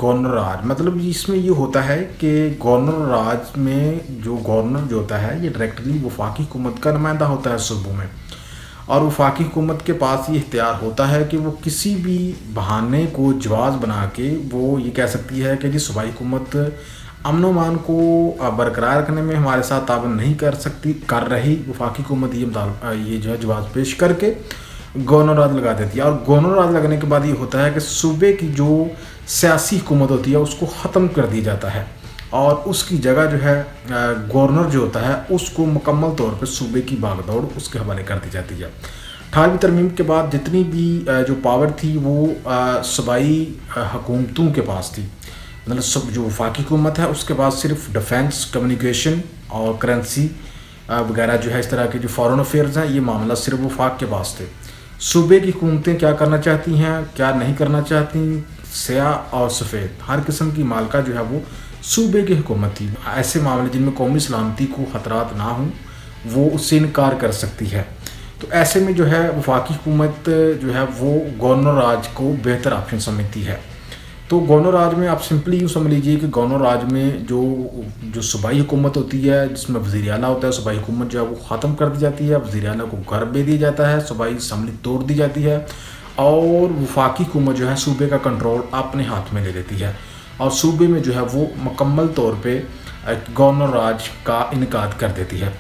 Governor راج مطلب اس میں یہ ہوتا ہے کہ گورنر راج میں جو گورنر جو ہوتا ہے یہ ڈائریکٹلی وفاقی حکومت کا نمائندہ ہوتا ہے صوبوں میں، اور وفاقی حکومت کے پاس یہ اختیار ہوتا ہے کہ وہ کسی بھی بہانے کو جواز بنا کے وہ یہ کہہ سکتی ہے کہ جی صوبائی حکومت امن و امان کو برقرار رکھنے میں ہمارے ساتھ تعاون نہیں کر رہی، وفاقی حکومت یہ جو ہے جواز پیش کر کے گورنر راج لگا دیتی ہے، اور گورنر راج لگنے کے بعد یہ ہوتا ہے کہ صوبے کی جو سیاسی حکومت ہوتی ہے اس کو ختم کر دی جاتا ہے، اور اس کی جگہ جو ہے گورنر جو ہوتا ہے اس کو مکمل طور پہ صوبے کی باغ دوڑ اس کے حوالے کر دی جاتی ہے۔ 18ویں ترمیم کے بعد جتنی بھی جو پاور تھی وہ صوبائی حکومتوں کے پاس تھی، مطلب جو وفاقی حکومت ہے اس کے پاس صرف ڈیفینس، کمیونیکیشن اور کرنسی وغیرہ جو ہے اس طرح کے جو فارن افیئرز ہیں یہ معاملہ صرف وفاق کے پاس تھے۔ صوبے کی حکومتیں کیا کرنا چاہتی ہیں کیا نہیں کرنا چاہتی، سیاہ اور سفید ہر قسم کی مالکہ جو ہے وہ صوبے کی حکومت تھی۔ ایسے معاملے جن میں قومی سلامتی کو خطرات نہ ہوں وہ اس سے انکار کر سکتی ہے، تو ایسے میں جو ہے وفاقی حکومت جو ہے وہ گورنر راج کو بہتر آپشن سمجھتی ہے۔ تو گورنر راج میں آپ سمپلی یوں سمجھ لیجیے کہ گورنر راج میں جو صوبائی حکومت ہوتی ہے جس میں وزیر اعلیٰ ہوتا ہے، صوبائی حکومت جو ہے وہ ختم کر دی جاتی ہے، وزیر اعلیٰ کو گھر بھیج دیا جاتا ہے، صوبائی اسمبلی توڑ دی جاتی ہے، اور وفاقی حکومت جو ہے صوبے کا کنٹرول اپنے ہاتھ میں لے لیتی ہے، اور صوبے میں جو ہے وہ مکمل طور پہ گورنر راج کا انعقاد کر دیتی ہے۔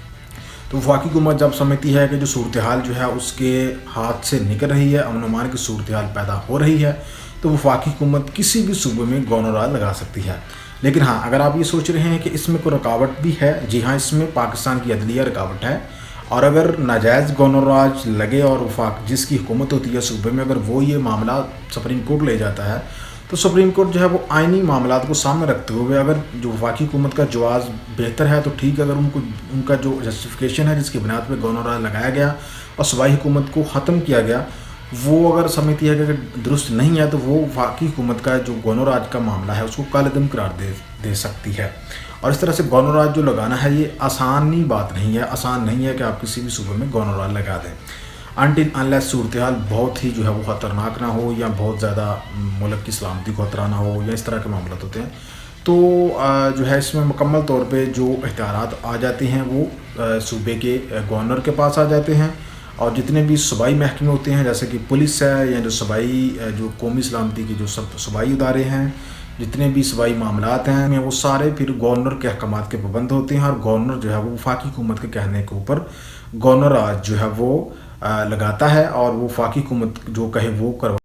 تو وفاقی حکومت جب سمجھتی ہے کہ جو صورتحال جو ہے اس کے ہاتھ سے نکل رہی ہے، امن و امان کی صورتحال پیدا ہو رہی ہے، تو وفاقی حکومت کسی بھی صوبے میں گورنر راج لگا سکتی ہے۔ لیکن ہاں، اگر آپ یہ سوچ رہے ہیں کہ اس میں کوئی رکاوٹ بھی ہے، جی ہاں، اس میں پاکستان کی عدلیہ رکاوٹ ہے، اور اگر ناجائز گورنر راج لگے اور جس کی حکومت ہوتی ہے صوبے میں اگر وہ یہ معاملہ سپریم کورٹ لے جاتا ہے، تو سپریم کورٹ جو ہے وہ آئینی معاملات کو سامنے رکھتے ہوئے اگر جو وفاقی حکومت کا جواز بہتر ہے تو ٹھیک، اگر ان کا جو جسٹیفیکیشن ہے جس کی بنیاد پہ گورنر راج لگایا گیا اور صوبائی حکومت کو ختم کیا گیا وہ اگر سمجھتی ہے کہ اگر درست نہیں ہے تو وہ وفاقی حکومت کا جو گورنر راج کا معاملہ ہے اس کو کالعدم قرار دے سکتی ہے۔ اور اس طرح سے گورنر راج جو لگانا ہے یہ آسانی بات نہیں ہے، آسان نہیں ہے کہ آپ کسی بھی صوبے میں گورنر راج لگا دیں، انٹل انلیس صورتحال بہت ہی جو ہے وہ خطرناک نہ ہو، یا بہت زیادہ ملک کی سلامتی کو خطرہ نہ ہو، یا اس طرح کے معاملات ہوتے ہیں، تو جو ہے اس میں مکمل طور پہ جو اختیارات آ جاتے ہیں وہ صوبے کے گورنر کے پاس آ جاتے ہیں، اور جتنے بھی صوبائی محکمے ہوتے ہیں جیسے کہ پولیس ہے، یا جو صوبائی جو قومی سلامتی کے جو سب صوبائی ادارے ہیں، جتنے بھی صوبائی معاملات ہیں وہ سارے پھر گورنر کے احکامات کے پابند ہوتے ہیں، اور گورنر جو ہے وہ وفاقی حکومت کے کہنے کے اوپر گورنر راج جو ہے وہ لگاتا ہے، اور وہ وفاقی حکومت جو کہے وہ کروا